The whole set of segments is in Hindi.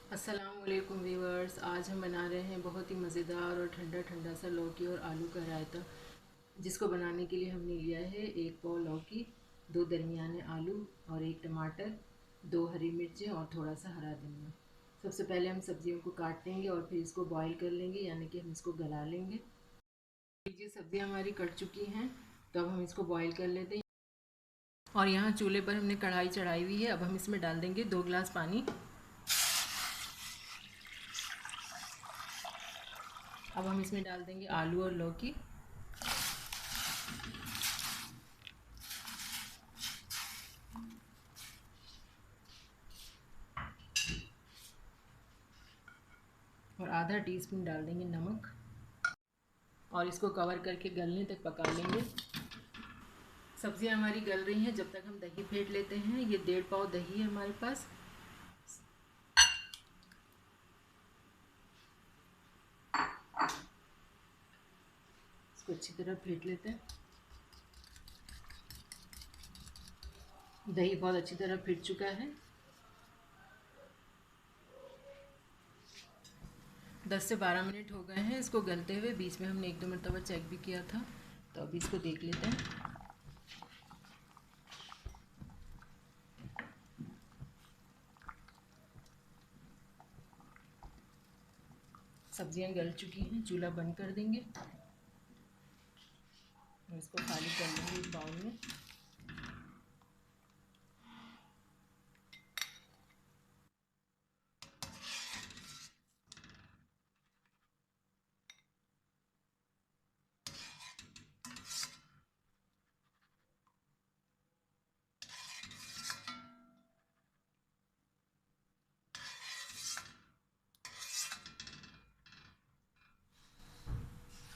अस्सलामुअलैकुम व्यूवर्स। आज हम बना रहे हैं बहुत ही मज़ेदार और ठंडा ठंडा सा लौकी और आलू का रायता, जिसको बनाने के लिए हमने लिया है 1 पाव लौकी, 2 दरमियाने आलू और 1 टमाटर, 2 हरी मिर्चें और थोड़ा सा हरा धनिया। सबसे पहले हम सब्जियों को काट लेंगे और फिर इसको बॉईल कर लेंगे, यानी कि हम इसको गला लेंगे। ये सब्जियां हमारी कट चुकी हैं, तो अब हम इसको बॉईल कर लेते हैं। और यहाँ चूल्हे पर हमने कढ़ाई चढ़ाई हुई है। अब हम इसमें डाल देंगे 2 गिलास पानी। अब हम इसमें डाल देंगे आलू और लौकी। और आधा टीस्पून डाल देंगे नमक और इसको कवर करके गलने तक पका लेंगे। सब्जियां हमारी गल रही हैं, जब तक हम दही फेंट लेते हैं। ये 1.5 पाव दही है हमारे पास। इसको अच्छी तरह फेंट लेते हैं। दही बहुत अच्छी तरह फेंट चुका है। 10 से 12 मिनट हो गए हैं इसको गलते हुए। बीच में हमने 1-2 मरतबा चेक भी किया था, तो अभी इसको देख लेते हैं। सब्जियां गल चुकी हैं। चूल्हा बंद कर देंगे और इसको खाली कर लेंगे एक बाउल में।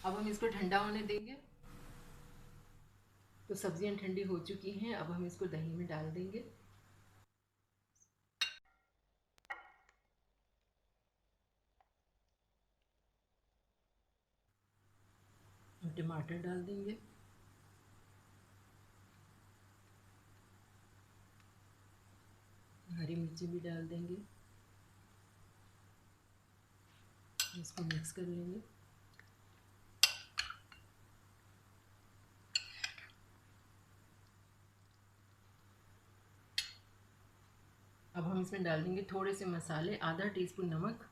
अब हम इसको ठंडा होने देंगे। तो सब्जियां ठंडी हो चुकी हैं। अब हम इसको दही में डाल देंगे। और टमाटर डाल देंगे। हरी मिर्ची भी डाल देंगे। इसको मिक्स कर लेंगे। अब हम इसमें डाल देंगे थोड़े से मसाले। आधा टीस्पून नमक,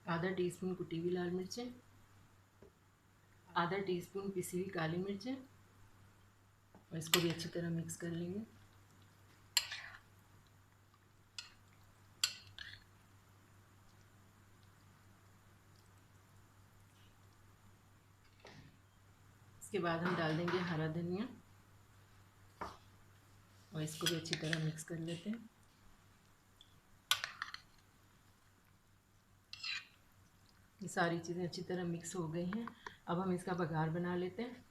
आधा टीस्पून कुटी हुई लाल मिर्चें, आधा टीस्पून पिसी हुई काली मिर्चें। और इसको भी अच्छी तरह मिक्स कर लेंगे। इसके बाद हम डाल देंगे हरा धनिया और इसको भी अच्छी तरह मिक्स कर लेते हैं। ये सारी चीज़ें अच्छी तरह मिक्स हो गई हैं। अब हम इसका बघार बना लेते हैं।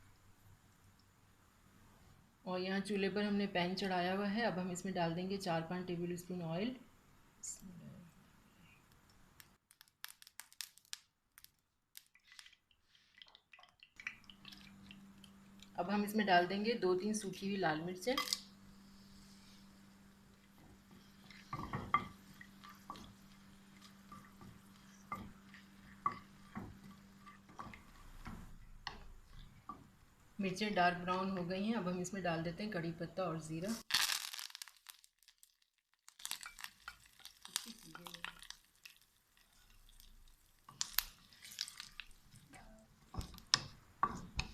और यहाँ चूल्हे पर हमने पैन चढ़ाया हुआ है। अब हम इसमें डाल देंगे 4-5 टेबल स्पून ऑयल। अब हम इसमें डाल देंगे 2-3 सूखी हुई लाल मिर्चें। मिर्चें डार्क ब्राउन हो गई हैं। अब हम इसमें डाल देते हैं कड़ी पत्ता और ज़ीरा।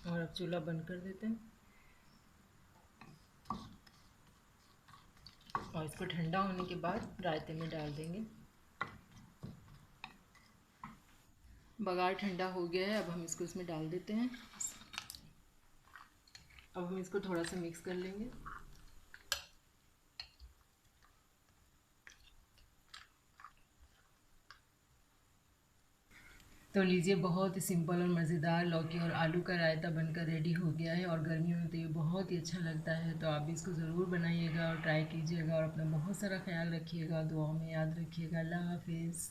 और अब चूल्हा बंद कर देते हैं और इसको ठंडा होने के बाद रायते में डाल देंगे। बघार ठंडा हो गया है। अब हम इसको इसमें डाल देते हैं। अब हम इसको थोड़ा सा मिक्स कर लेंगे। तो लीजिए, बहुत ही सिंपल और मज़ेदार लौकी और आलू का रायता बनकर रेडी हो गया है। और गर्मियों में तो ये बहुत ही अच्छा लगता है। तो आप भी इसको ज़रूर बनाइएगा और ट्राई कीजिएगा और अपना बहुत सारा ख्याल रखिएगा। दुआओं में याद रखिएगा। अल्लाह हाफिज़।